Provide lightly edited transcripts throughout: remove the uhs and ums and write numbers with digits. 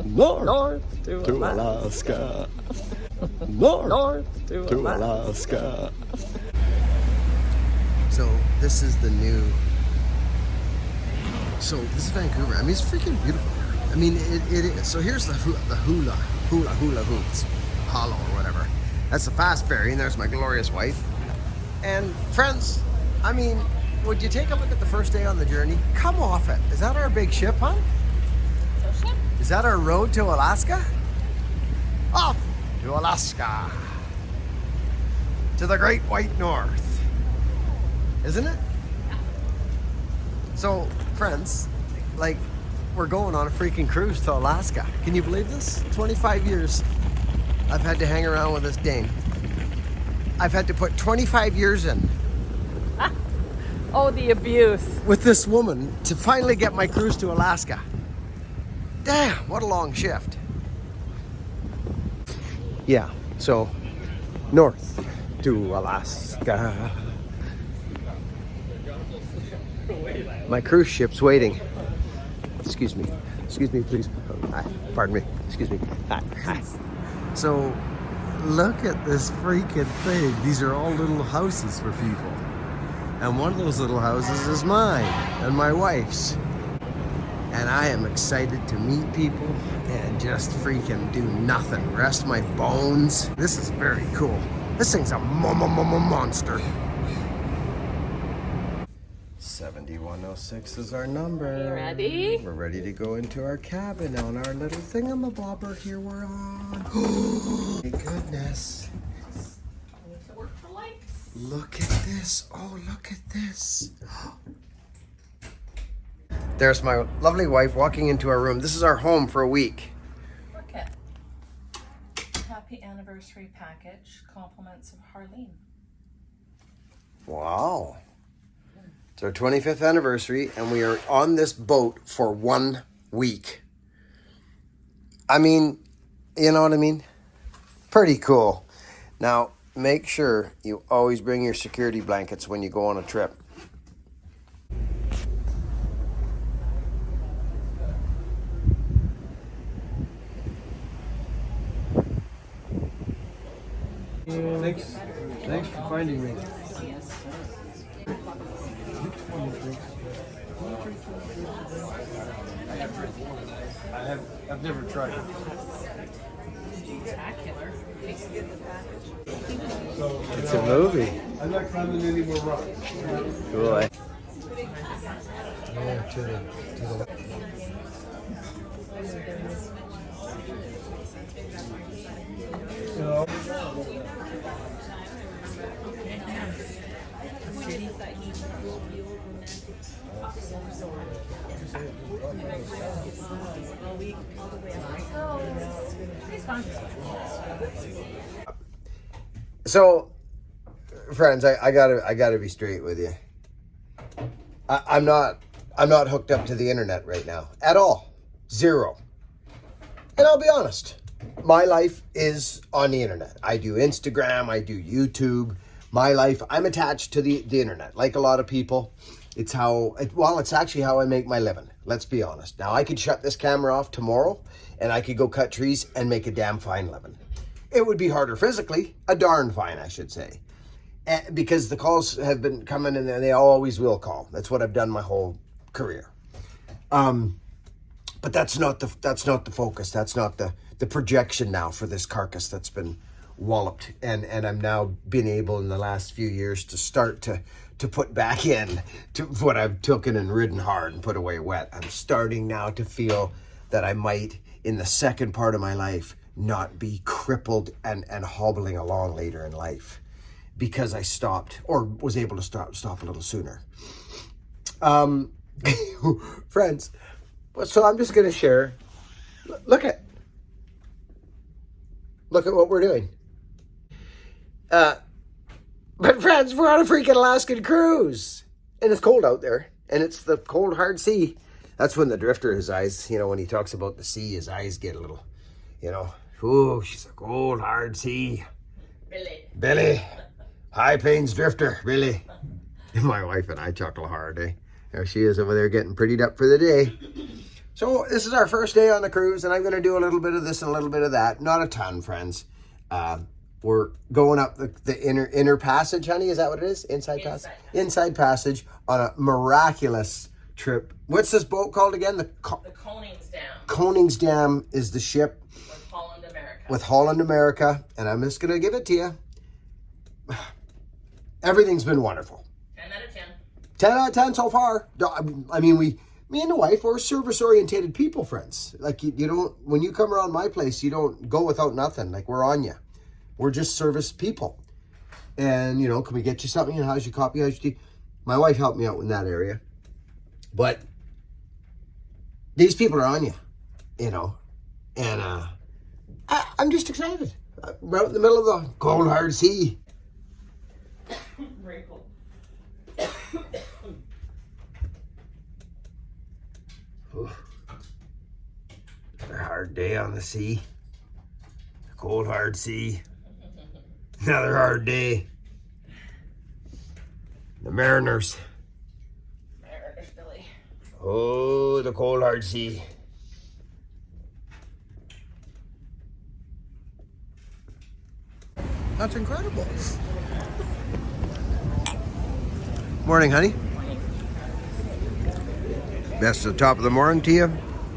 North to Alaska. North to Alaska. So this is the new. So this is Vancouver. I mean, it's freaking beautiful here. I mean, it is. So here's the hula hoops, hollow or whatever. That's the fast ferry, and there's my glorious wife. And friends, I mean, would you take a look at the first day on the journey? Come off it. Is that our big ship, huh? Is that our road to Alaska? Off to Alaska. To the great white north. Isn't it? So, friends, like, we're going on a freaking cruise to Alaska. Can you believe this? 25 years I've had to hang around with this dame. I've had to put 25 years in. Oh, the abuse. With this woman to finally get my cruise to Alaska. Damn, what a long shift. Yeah, so north to Alaska. My cruise ship's waiting. Excuse me, please. Hi, pardon me, excuse me. Hi. So, look at this freaking thing. These are all little houses for people. And one of those little houses is mine and my wife's. And I am excited to meet people and just freaking do nothing. Rest my bones. This is very cool. This thing's a monster. 7106 is our number. You ready? We're ready to go into our cabin on our little thingamabobber here we're on. My goodness. Look at this. Oh, look at this. There's my lovely wife walking into our room. This is our home for a week. Look at happy anniversary package, compliments of Harleen. Wow. It's our 25th anniversary, and we are on this boat for 1 week. I mean, you know what I mean? Pretty cool. Now, make sure you always bring your security blankets when you go on a trip. Thanks for finding me. I've never tried it. Spectacular. It's a movie. I'm not climbing any more rocks. Cool, eh? So, friends, I gotta be straight with you. I'm not hooked up to the internet right now at all. Zero. And I'll be honest, my life is on the internet. I do Instagram, I do YouTube. My life, I'm attached to the internet. Like a lot of people, it's actually how I make my living. Let's be honest. Now, I could shut this camera off tomorrow and I could go cut trees and make a damn fine living. It would be harder physically, a darn fine, I should say. Because the calls have been coming and they always will call. That's what I've done my whole career. But that's not the focus. That's not the projection now for this carcass that's been walloped. And I'm now been able in the last few years to start to put back in to what I've taken and ridden hard and put away wet. I'm starting now to feel that I might, in the second part of my life, not be crippled and hobbling along later in life because I stopped or was able to stop a little sooner. Friends, so I'm just going to share. Look at what we're doing. But friends, we're on a freaking Alaskan cruise and it's cold out there and it's the cold, hard sea. That's when the drifter, his eyes, when he talks about the sea, his eyes get a little, ooh, she's a cold, hard sea. Billy. High Plains drifter, Billy. My wife and I chuckle hard, eh? There she is over there getting prettied up for the day. So this is our first day on the cruise, and I'm going to do a little bit of this and a little bit of that. Not a ton, friends. We're going up the inner passage, honey. Is that what it is? Inside passage? Inside passage on a miraculous trip. What's this boat called again? The Koningsdam. Koningsdam is the ship. With Holland, America. And I'm just going to give it to you. Everything's been wonderful. 10 out of 10. 10 out of 10 so far. I mean, me and the wife, we're service-orientated people, friends. Like, you don't, when you come around my place, you don't go without nothing. Like, we're on you. We're just service people. And, you know, can we get you something? How's your coffee? How's your tea? My wife helped me out in that area. But these people are on you, you know. And I'm just excited. We're out in the middle of the cold, hard sea. Very cool. A hard day on the sea. A cold, hard sea. Another hard day. The mariners. Mariners, Billy. Oh, the cold, hard sea. That's incredible. Morning, honey. Morning. Best of the top of the morning to you,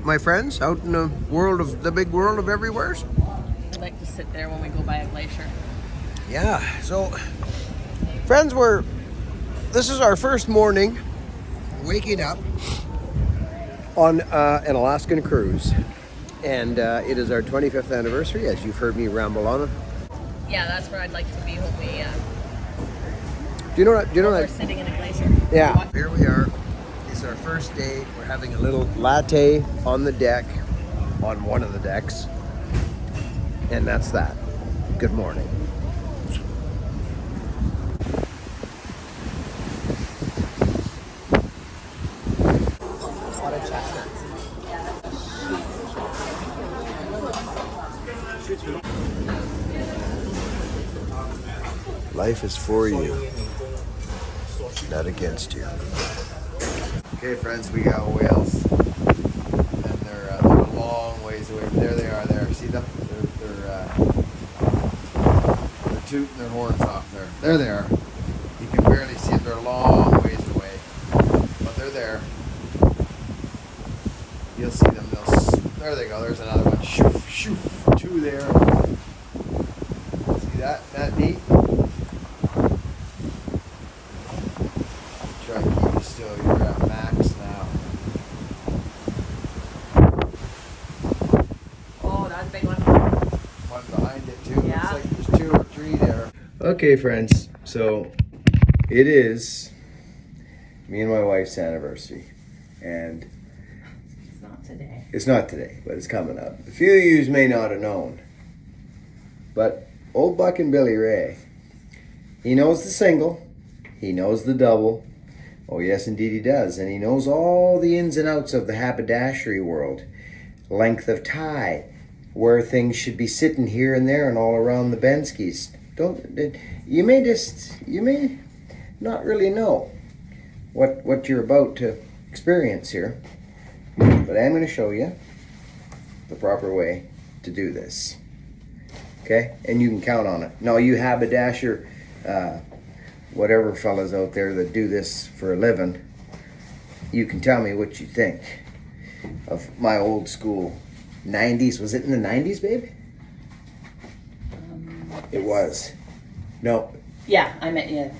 my friends, out in the world of the big world of everywheres. We like to sit there when we go by a glacier. Yeah, so friends, this is our first morning waking up on an Alaskan cruise, and it is our 25th anniversary, as you've heard me ramble on. Yeah, that's where I'd like to be when we Do you know what? we're sitting in a glacier. Yeah. Here we are. It's our first day. We're having a little latte on the deck, on one of the decks, and that's that. Good morning. Life is for you, not against you. Okay, friends, we got whales, and they're a long ways away. There they are. There, see them? They're tooting their horns off there. There they are. You can barely see them. They're a long ways away, but they're there. You'll see them. There they go. There's another one. Shoof, shoof. Two there. See that? That neat? Try and keep you still. You're at max now. Oh, that's a big one. One behind it too. Yeah. Looks like there's 2 or 3 there. Okay, friends. So it is me and my wife's anniversary, and It's not today. it's not today, but it's coming up. A few of you may not have known, but old Buckin' Billy Ray, he knows the single, he knows the double. Oh yes, indeed he does. And he knows all the ins and outs of the haberdashery world. Length of tie, where things should be sitting here and there and all around the Benskis. You may not really know what you're about to experience here. But I'm going to show you the proper way to do this. Okay? And you can count on it. Now, you haberdasher, whatever fellas out there that do this for a living, you can tell me what you think of my old school 90s. Was it in the 90s, babe? It was. No, Yeah, I met you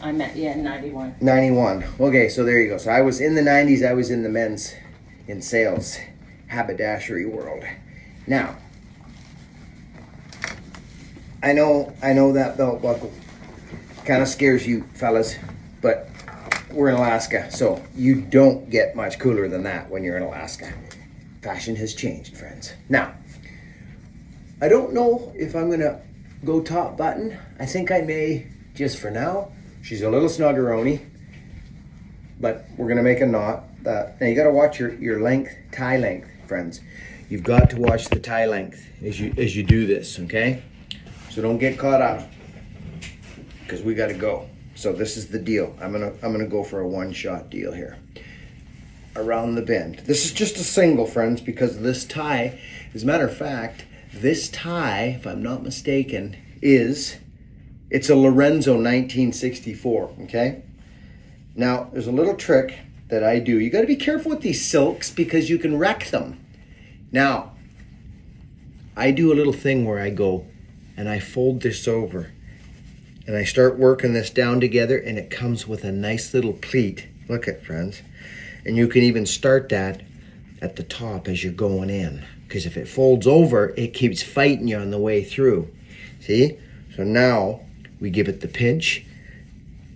in 91. 91. Okay, so there you go. So I was in the 90s. I was in the men's in sales haberdashery world. Now, I know that belt buckle kind of scares you fellas, but we're in Alaska, so you don't get much cooler than that when you're in Alaska. Fashion has changed, friends. Now, I don't know if I'm gonna go top button. I think I may, just for now. She's a little snuggeroni, but we're gonna make a knot. Now you gotta watch your length, tie length, friends. You've got to watch the tie length as you do this, okay? So don't get caught up, because we gotta go. So this is the deal. I'm gonna go for a one-shot deal here. around the bend. This is just a single, friends, because this tie, as a matter of fact, this tie, if I'm not mistaken, it's a Lorenzo 1964, okay? Now, there's a little trick that I do. You got to be careful with these silks because you can wreck them. Now, I do a little thing where I go and I fold this over and I start working this down together, and it comes with a nice little pleat. Look at, friends. And you can even start that at the top as you're going in, because if it folds over, it keeps fighting you on the way through. See? So now we give it the pinch,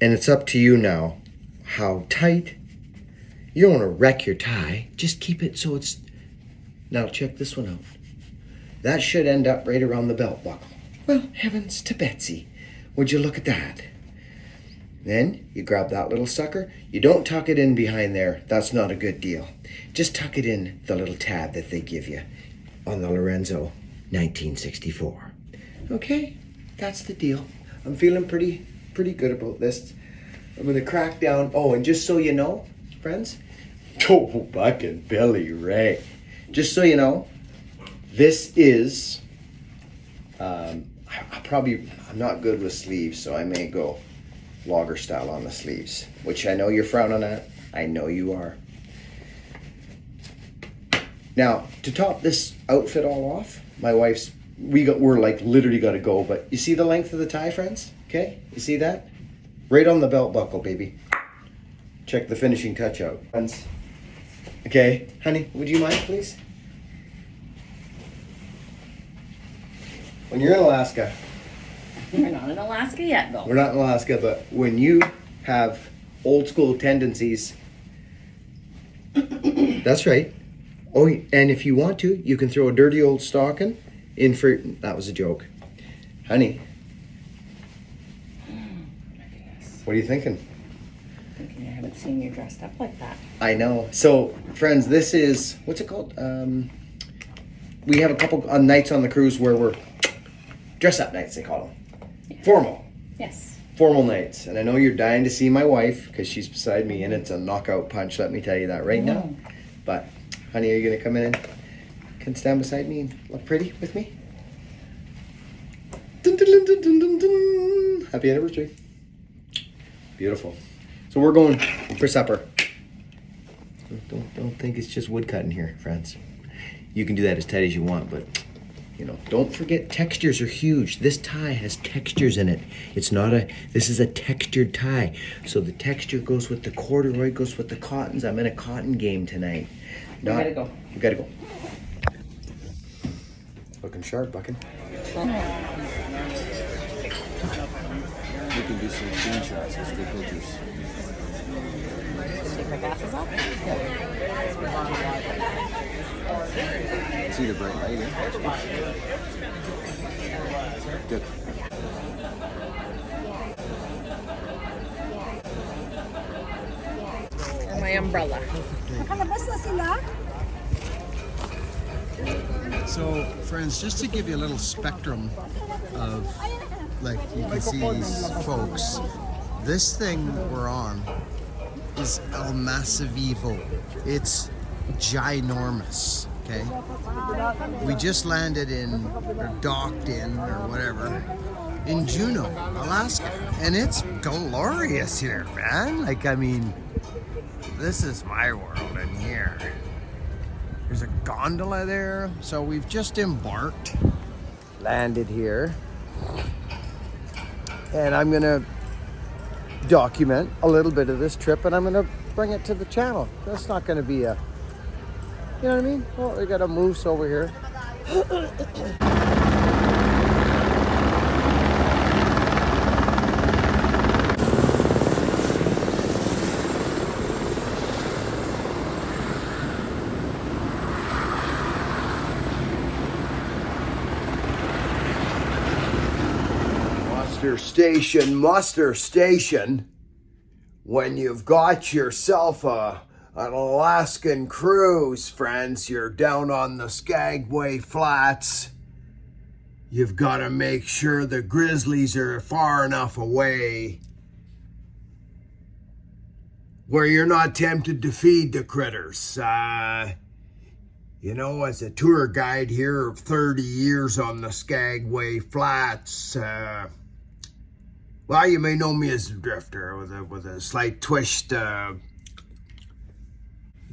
and it's up to you now how tight. You don't want to wreck your tie. Just keep it so it's... Now check this one out. That should end up right around the belt buckle. Well, heavens to Betsy. Would you look at that? Then you grab that little sucker. You don't tuck it in behind there. That's not a good deal. Just tuck it in the little tab that they give you on the Lorenzo 1964. Okay, that's the deal. I'm feeling pretty good about this. I'm going to crack down. Oh, and just so you know, friends, oh, bucking Billy Ray. Just so you know, this is, I'm not good with sleeves, so I may go logger style on the sleeves, which I know you're frowning at. I know you are. Now, to top this outfit all off, my wife's, we're like literally got to go, but you see the length of the tie, friends? Okay, you see that? Right on the belt buckle, baby. Check the finishing touch out, friends. Okay, honey, would you mind, please? When you're in Alaska, We're not in Alaska yet, though. we're not in Alaska, but when you have old school tendencies, that's right. Oh, and if you want to, you can throw a dirty old stocking in for, that was a joke. Honey, what are you thinking? Thinking I haven't seen you dressed up like that. I know. So, friends, this is, what's it called? We have a couple nights on the cruise where we're dress up nights, they call them. Yeah. Formal. Yes. Formal nights. And I know you're dying to see my wife because she's beside me, and it's a knockout punch, let me tell you that right now. But, honey, are you going to come in and can stand beside me and look pretty with me? Dun, dun, dun, dun, dun, dun, dun. Happy anniversary. Beautiful. So we're going for supper. Don't think it's just wood cutting here, friends. You can do that as tight as you want, but you know, don't forget textures are huge. This tie has textures in it. It's not this is a textured tie. So the texture goes with the corduroy, goes with the cottons. I'm in a cotton game tonight. We gotta go. We gotta go. Looking sharp, Buckin. We can do some screenshots. Let's go pictures. Take my glasses off? See the bright light, eh? Good. And my umbrella. So, friends, just to give you a little spectrum of, like, you can see these folks. This thing we're on is El Masivivo. It's ginormous, okay? We just landed in, or docked in, or whatever, in Juneau, Alaska. And it's glorious here, man. Like, I mean, this is my world in here. There's a gondola there. So we've just embarked, landed here. And I'm gonna document a little bit of this trip, and I'm gonna bring it to the channel. That's not gonna be a, you know what I mean? Well, we got a moose over here. Muster station. When you've got yourself an Alaskan cruise, friends, you're down on the Skagway flats. You've got to make sure the grizzlies are far enough away where you're not tempted to feed the critters. You know, as a tour guide here of 30 years on the Skagway Flats, well, you may know me as a drifter with a slight twist.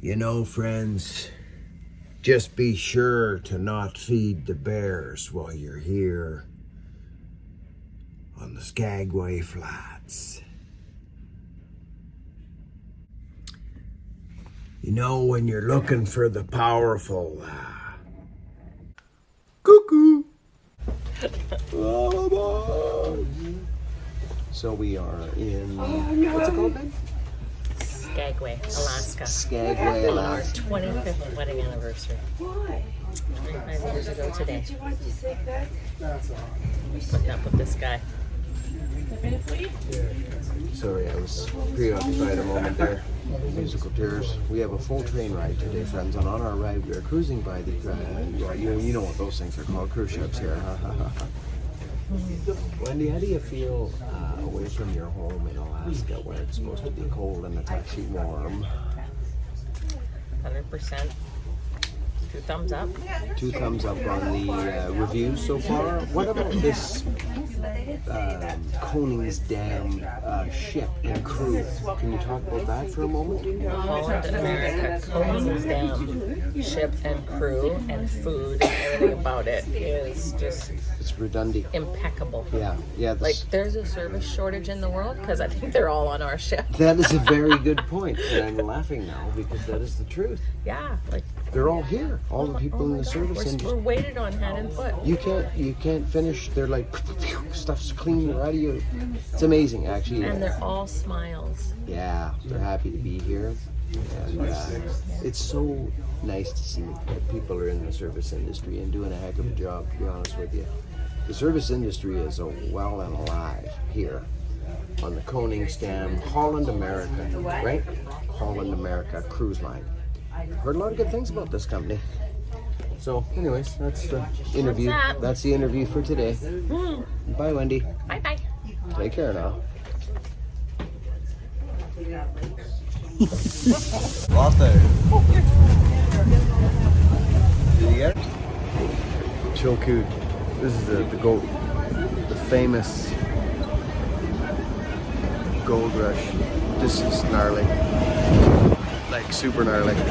You know, friends, just be sure to not feed the bears while you're here on the Skagway Flats. You know, when you're looking for the powerful, cuckoo. So we are in, what's it called then? Skagway, Alaska. Skagway, On our Alaska. 25th wedding anniversary. Why? 25 years ago today. Putting up with this guy. Sorry, I was preoccupied a moment there. Musical tears. We have a full train ride today, friends, and on our ride we are cruising by the, you know what those things are called, cruise ships here. Wendy, how do you feel away from your home in Alaska where it's supposed to be cold and it's actually warm? 100%. 2 thumbs up. 2 thumbs up on the reviews so far. What about this Koningsdam ship and crew? Can you talk about that for a moment? Holland, America, Koningsdam, ship and crew and food and everything about it is just It's redundant. impeccable. Yeah. Like, there's a service shortage in the world because I think they're all on our ship. That is a very good point, and I'm laughing now because that is the truth. Yeah, like They're all here. All the people in the service we're industry. weighted on hand and foot. You can't finish. They're like stuff's clean right out of you. It's amazing, actually. And they're all smiles. Yeah, they're happy to be here, and it's so nice to see that people are in the service industry and doing a heck of a job. To be honest with you, the service industry is well and alive here on the Koningsdam, Holland, America, right? Holland, America cruise line. Heard a lot of good things about this company. So, anyways, that's the interview. that? That's the interview for today. Bye, Wendy. Bye-bye. Take care now. Water. Did you get it? Chilkoot. This is the gold, the famous gold rush. This is gnarly, like super gnarly. Look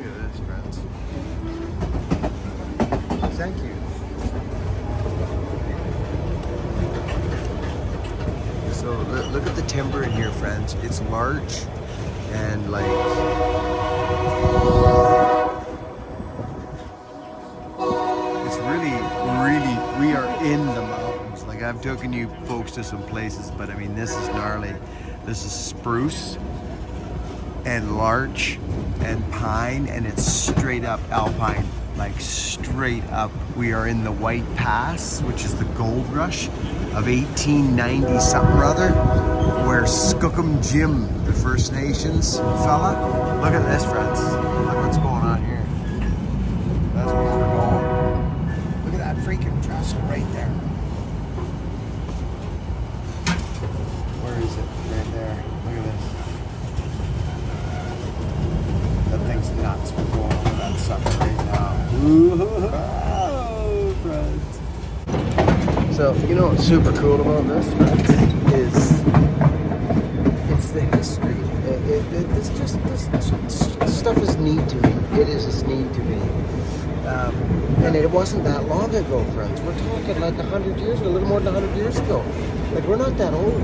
at this, friends. Thank you. So look at the timber in here, friends. It's large and like it's really, we are in the mountains. Like, I've taken you folks to some places, but I mean, this is gnarly. This is spruce and larch and pine, and it's straight up alpine, like straight up. We are in the White Pass, which is the gold rush of 1890 something or other, where Skagway Jim, the First Nations fella. Look at this, friends. Look what's going on here. That's where we're going. Look at that freaking trestle right there. Where is it? Right there. Look at this. That thing's nuts. We're going over that sucker right now. Whoa, friends. So, you know what's super cool about this, friends, is it's the history. This stuff is neat to me. It is as neat to me. And it wasn't that long ago, friends. We're talking like 100 years, or a little more than 100 years ago. Like, we're not that old.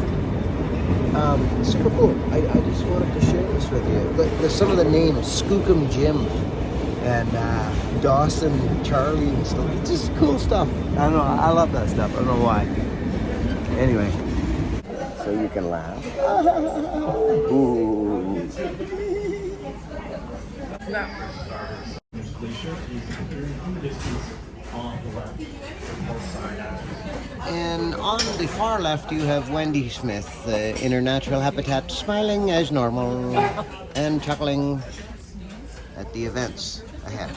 Super cool. I just wanted to share this with you. There's some of the names, Skagway Jim and Dawson, Charlie, and stuff. It's just cool stuff. I don't know. I love that stuff. I don't know why. Anyway, so you can laugh. Ooh. And on the far left, you have Wendy Smith, in her natural habitat, smiling as normal and chuckling at the events ahead.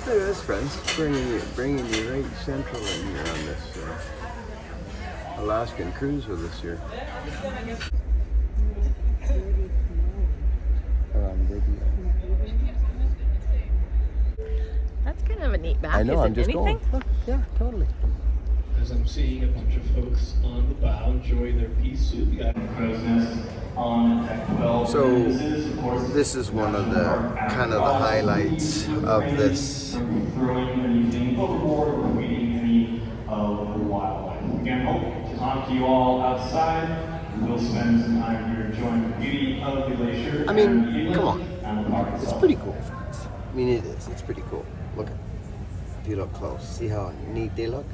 Look at this, friends. Bringing you right central in here on this Alaskan cruise with us here. That's kind of a neat back. I know, I'm just anything? going. Yeah, totally. As I'm seeing a bunch of folks on the bow enjoy their pea soup. You got crow's nest on deck 12. So this is one of the kind of the highlights of this. Throwing anything overboard or feeding any of the wildlife. Again, hope to talk to you all outside. We'll spend some time here enjoying the beauty of the glacier. I mean, and the inlet come on. and the park It's itself. pretty cool, friends. I mean, it is. It's pretty cool. Look, if you look close, see how neat they look?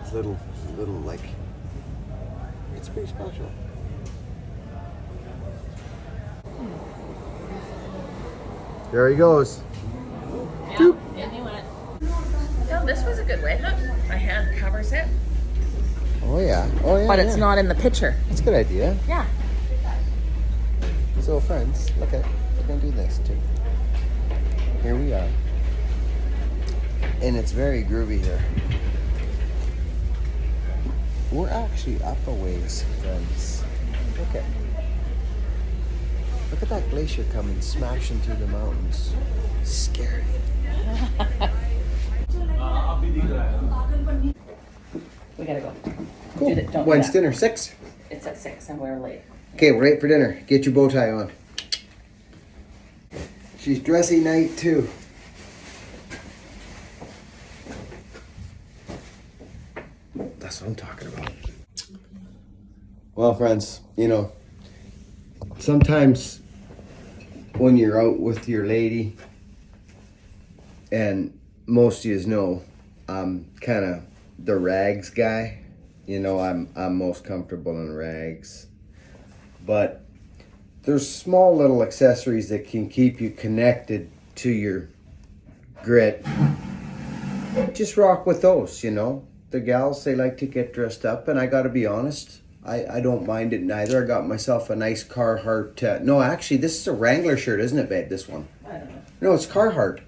It's little like, it's pretty special. There he goes. Yeah, and you went. No, this was a good way. Look, my hand covers it. Oh yeah. Oh yeah. But it's yeah. not in the picture. That's a good idea. Yeah. So friends, look at, we're gonna do this too. Here we are. And it's very groovy here. We're actually up a ways, friends. Look at that glacier coming smashing through the mountains. Scary. We gotta go. Cool. Don't do When's that. dinner? 6? It's at 6 and we're late. Okay, we're late for dinner. Get your bow tie on. She's dressy night too. That's what I'm talking about. Well, friends, you know, sometimes when you're out with your lady, and most of you know, I'm kind of the rags guy. You know, I'm most comfortable in rags. But there's small little accessories that can keep you connected to your grit. Just rock with those, you know. The gals, they like to get dressed up, and I gotta be honest, I don't mind it neither. I got myself a nice Carhartt, no, actually, this is a Wrangler shirt, isn't it, babe, this one? I don't know. No, it's Carhartt.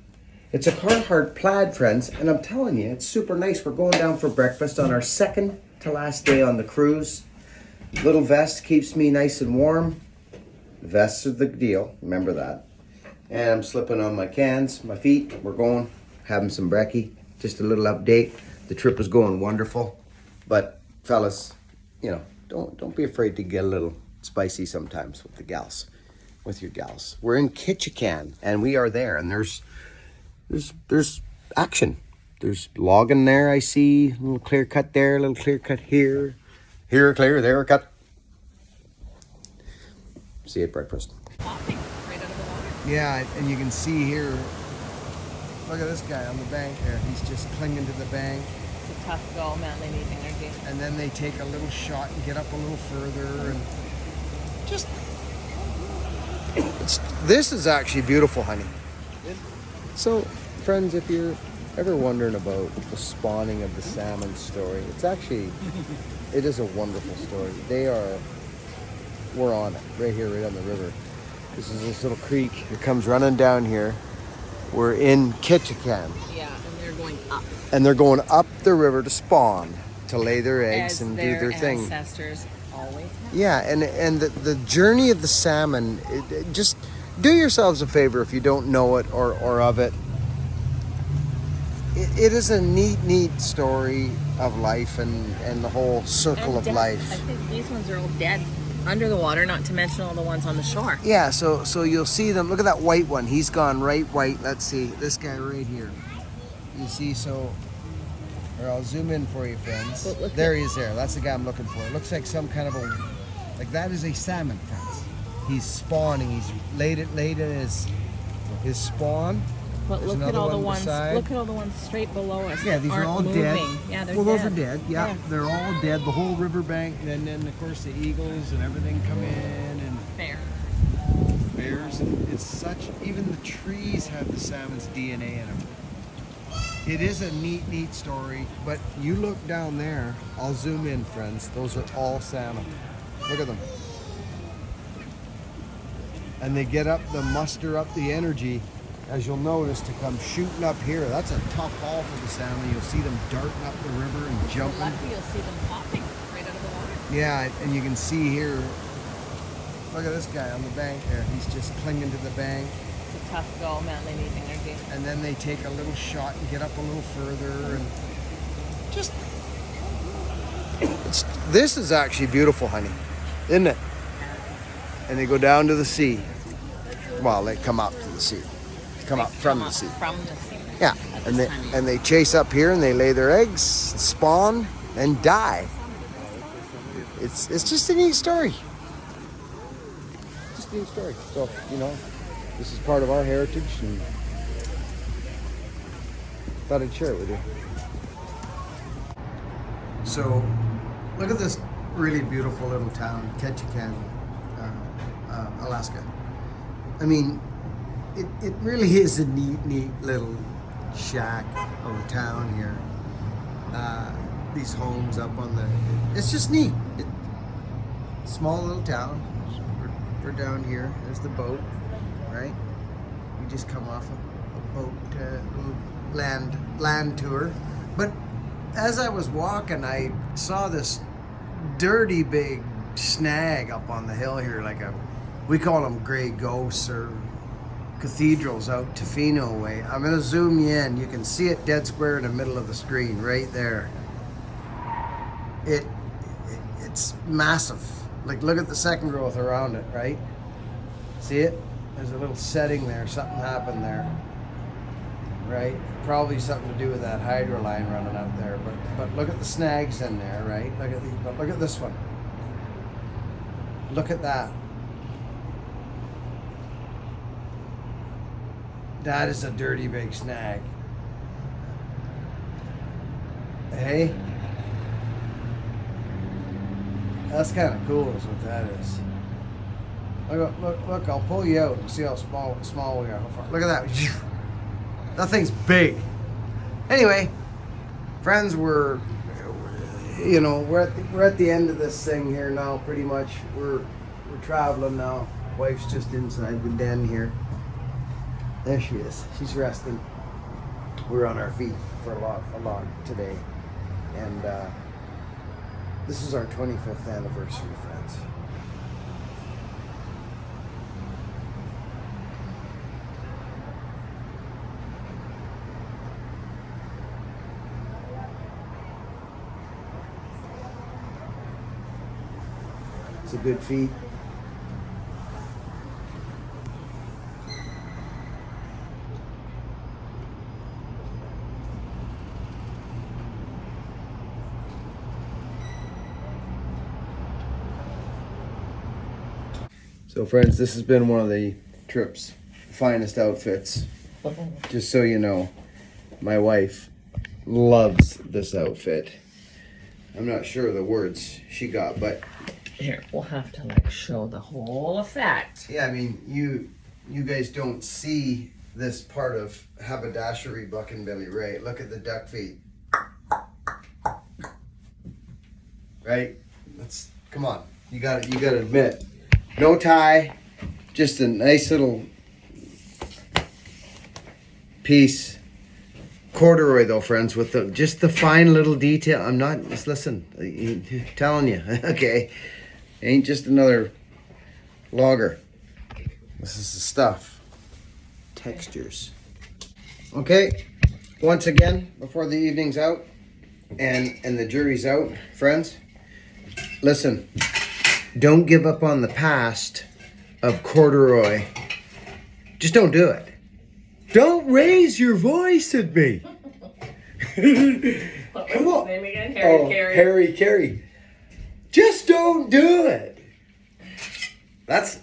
It's a Carhartt plaid, friends, and I'm telling you, it's super nice. We're going down for breakfast on our second to last day on the cruise. Little vest keeps me nice and warm. Vests are the deal, remember that. And I'm slipping on my cans, my feet. We're going, having some brekkie. Just a little update. The trip is going wonderful. But fellas, you know, don't be afraid to get a little spicy sometimes with the gals, with your gals. We're in Ketchikan, and we are there, and there's action. There's logging there, I see. A little clear cut there, a little clear cut here. Here a clear, there a cut. See you at breakfast. Yeah, and you can see here, look at this guy on the bank there. He's just clinging to the bank. It's a tough go, man. They need energy. And then they take a little shot and get up a little further. And just, this is actually beautiful, honey. So, friends, if you're ever wondering about the spawning of the salmon story, it is a wonderful story. We're on it, right here, right on the river. This is this little creek that comes running down here. We're in Ketchikan. Yeah, and they're going up. And they're going up the river to spawn, to lay their eggs As and do their their thing. ancestors always have. Yeah, and the journey of the salmon, just do yourselves a favor if you don't know it or of it. It is a neat story of life and the whole circle of dead. life. I think these ones are all dead under the water, not to mention all the ones on the shore. Yeah, so you'll see them. Look at that white one. He's gone right white. Let's see. This guy right here. You see, or I'll zoom in for you, friends. Well, There he is there. That's the guy I'm looking for. It looks like some kind of like that is a salmon, friends. He's spawning. He's laid in his spawn. But There's look at another all the one ones. beside. Look at all the ones straight below us. Yeah, that these are aren't all moving. dead. Yeah, they're Well, dead. those are dead. Yeah, they're all dead. The whole riverbank, and then of course the eagles and everything come in, and Fair. bears, and it's such, even the trees have the salmon's DNA in them. It is a neat story, but you look down there, I'll zoom in, friends, those are all salmon. Look at them. And they get up, they muster up the energy, as you'll notice, to come shooting up here. That's a tough haul for the salmon. You'll see them darting up the river and jumping. Lucky you'll see them popping right out of the water. Yeah, and you can see here, look at this guy on the bank there. He's just clinging to the bank. It's a tough go, man. They need energy. And then they take a little shot and get up a little further. And just, this is actually beautiful, honey, isn't it? And they go down to the sea. Well, they come up to the sea. Come up from the sea. From the sea. Yeah, and they chase up here and they lay their eggs, spawn, and die. It's just a neat story. Just a neat story. So, you know, this is part of our heritage, and thought I'd share it with you. So, look at this really beautiful little town, Ketchikan, Alaska. I mean, it really is a neat little shack of a town here. These homes up on the, it's just neat. Small little town. We're down here. There's the boat, right? We just come off a boat land tour. But as I was walking, I saw this dirty big snag up on the hill here, like we call them gray ghosts or cathedrals out Tofino way. I'm gonna zoom you in. You can see it dead square in the middle of the screen, right there. It's massive. Like, look at the second growth around it, right? See it? There's a little setting there. Something happened there, right? Probably something to do with that hydro line running up there. But look at the snags in there, right? Look at this one. Look at that. That is a dirty big snag. Hey? That's kind of cool is what that is. Look, I'll pull you out and see how small we are. Look at that. That thing's big. Anyway, friends, we're at the end of this thing here now, pretty much. We're traveling now. Wife's just inside the den here. There she is. She's resting. We're on our feet for a lot today. And this is our 25th anniversary, friends. It's a good feat. So friends, this has been one of the trip's finest outfits. Just so you know, my wife loves this outfit. I'm not sure of the words she got, but Here, we'll have to show the whole effect. yeah, I mean, you guys don't see this part of haberdashery buckenbilly, right? Look at the duck feet. Right? Come on. You gotta admit. No tie, just a nice little piece. Corduroy though, friends, with just the fine little detail. I'm not, just listen, I'm telling you, okay? Ain't just another logger. This is the stuff. Textures. Okay, once again, before the evening's out and the jury's out, friends, listen. Don't give up on the past of corduroy. Just don't do it. Don't raise your voice at me. Come on. Name again? Harry Carey. Harry Carey. Just don't do it. That's,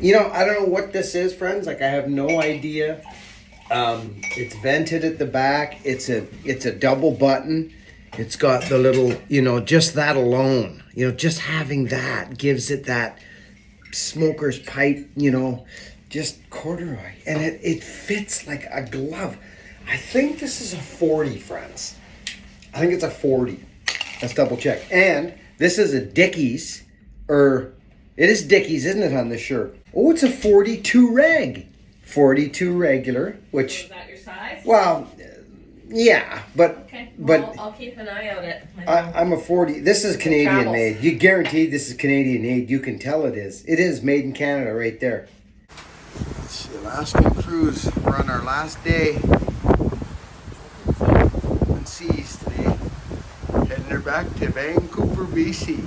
I don't know what this is, friends. Like, I have no idea. It's vented at the back. It's a double button. It's got the little, just that alone. Just having that gives it that smoker's pipe, just corduroy. And it fits like a glove. I think this is a 40, friends. I think it's a 40. Let's double check. And this is a Dickies, it is Dickies, isn't it, on this shirt? Oh, it's a 42 reg. 42 regular, which, Is that your size? well, yeah, but Okay. but Well, I'll keep an eye out it. I'm a 40. This is Canadian travels. made. You guaranteed this is Canadian made. You can tell it is. It is made in Canada right there. It's the Alaskan cruise. We're on our last day. And seas today. Heading her back to Vancouver, BC.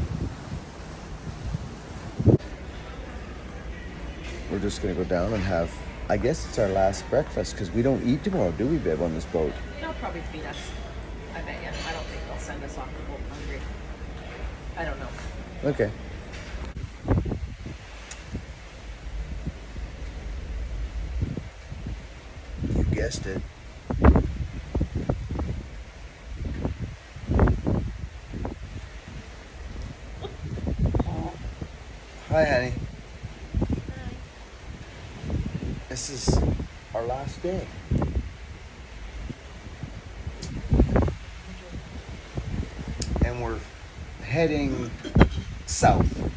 We're just gonna go down and have, I guess it's our last breakfast because we don't eat tomorrow, do we, babe, on this boat? They'll probably feed us. I bet you. I don't think they'll send us off the boat hungry. I don't know. Okay. You guessed it. Hi, honey. This is our last day. And we're heading south.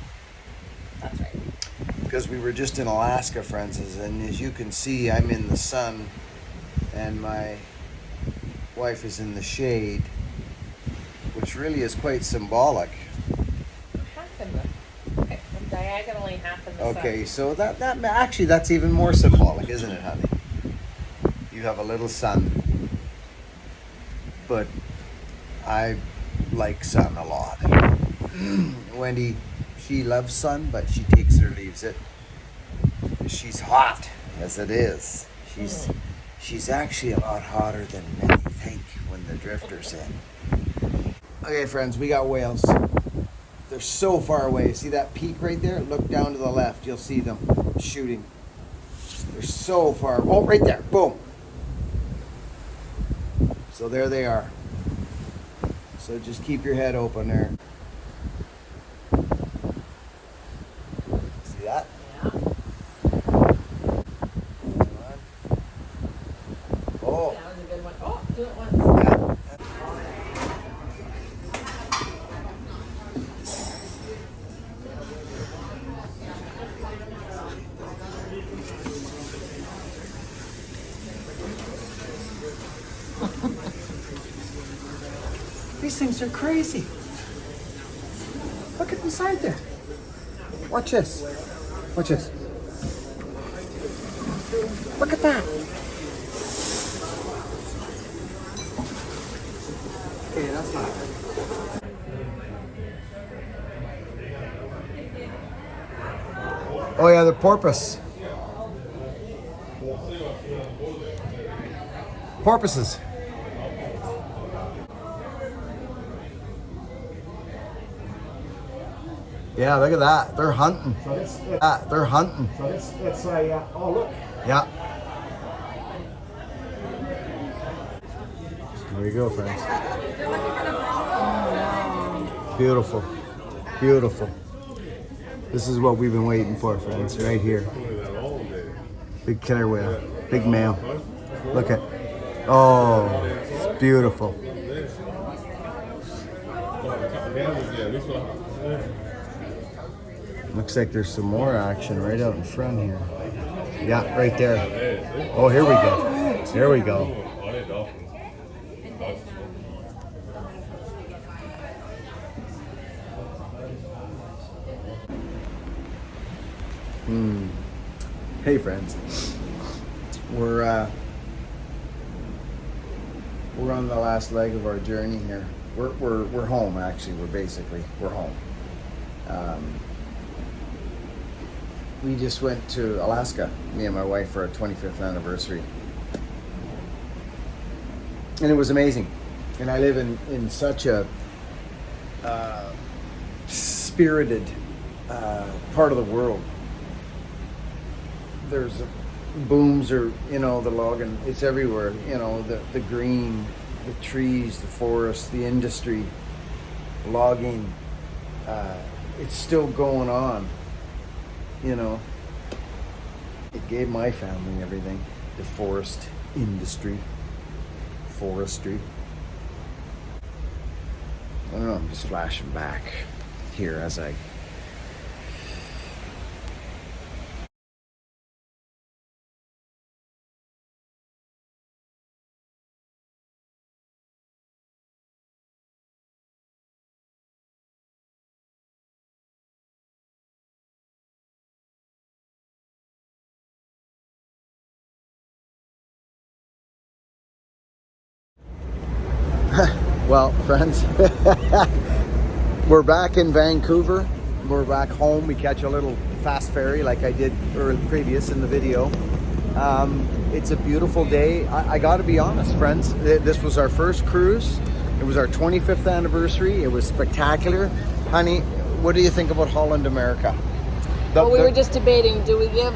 That's right. Because we were just in Alaska, friends, and as you can see, I'm in the sun and my wife is in the shade, which really is quite symbolic. Half in the. Okay, I'm diagonally half in the sun. Okay, so that actually that's even more symbolic, isn't it, honey? You have a little sun, but I like sun a lot. Wendy, she loves sun, but she takes it or leaves it. She's hot as it is. She's actually a lot hotter than many think when the drifter's in. Okay, friends, we got whales. They're so far away. See that peak right there? Look down to the left. You'll see them shooting. They're so far. Oh, right there. Boom. So there they are. So just keep your head open there. See that? Yeah. Oh. That was a good one. Oh, do it once. Yeah. These things are crazy. Look at inside there. Watch this. Watch this. Look at that. Okay, that's not. Oh yeah, the porpoise. Porpoises. Yeah, look at that. They're hunting. They're hunting. So let's say, oh look. Yeah. There you go, friends. Beautiful. Beautiful. This is what we've been waiting for, friends, right here. Big killer whale. Big male. Look at. Oh, it's beautiful. Looks like there's some more action right out in front here. Yeah, right there. Oh, here we go. Here we go. Hey, friends. We're on the last leg of our journey here. We're home, actually. We're home. We just went to Alaska, me and my wife, for our 25th anniversary. And it was amazing. And I live in such a spirited part of the world. There's booms or, the logging, it's everywhere. The green, the trees, the forest, the industry, logging. It's still going on. It gave my family everything. The forest industry, forestry. I don't know, I'm just flashing back here as I Well, friends, we're back in Vancouver. We're back home. We catch a little fast ferry like I did previous in the video. It's a beautiful day. I got to be honest, friends. This was our first cruise. It was our 25th anniversary. It was spectacular. Honey, what do you think about Holland America? Well, we were just debating, do we give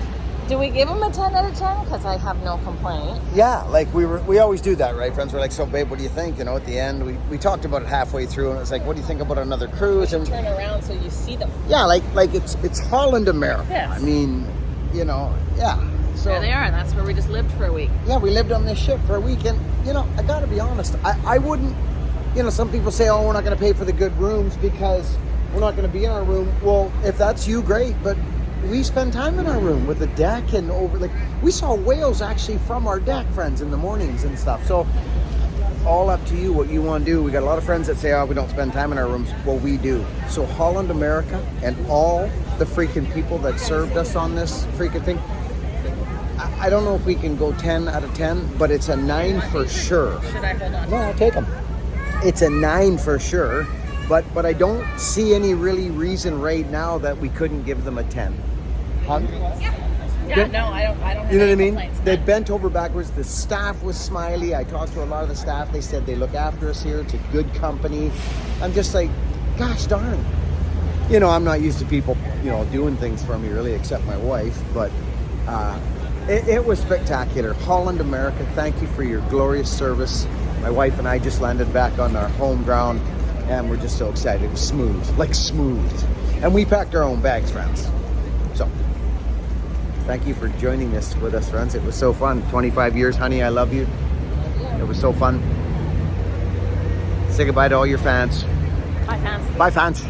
them a 10 out of 10? Because I have no complaints. Yeah, like we always do that, right, friends? We're like, so babe, what do you think? You know, at the end, we talked about it halfway through, and it's like, what do you think about another cruise? And Turn around so you see them. yeah, like it's Holland America. Yes. I mean, you know, yeah. So There they are. That's where we just lived for a week. yeah, we lived on this ship for a week, and you know, I gotta be honest, I wouldn't. You know, some people say, oh, we're not going to pay for the good rooms because we're not going to be in our room. Well, if that's you, great. But we spend time in our room with the deck and over. Like, we saw whales actually from our deck, friends, in the mornings and stuff. So, all up to you what you want to do. We got a lot of friends that say, oh, we don't spend time in our rooms. Well, we do. So, Holland America and all the freaking people that served us on this freaking thing. I don't know if we can go 10 out of 10, but it's a 9 for sure. Should I hold on? No, I'll take them. It's a 9 for sure, but I don't see any really reason right now that we couldn't give them a 10. Yeah, no, I don't have You know what I any mean? complaints. They bent over backwards. The staff was smiley. I talked to a lot of the staff. They said they look after us here. It's a good company. I'm just like, gosh darn. You know, I'm not used to people, you know, doing things for me really, except my wife, but it was spectacular. Holland America, thank you for your glorious service. My wife and I just landed back on our home ground, and we're just so excited. It was smooth, like smooth. And we packed our own bags, friends. So, thank you for joining us with us, friends. It was so fun. 25 years, honey, I love you. It was so fun. Say goodbye to all your fans. Bye, fans. Bye, fans.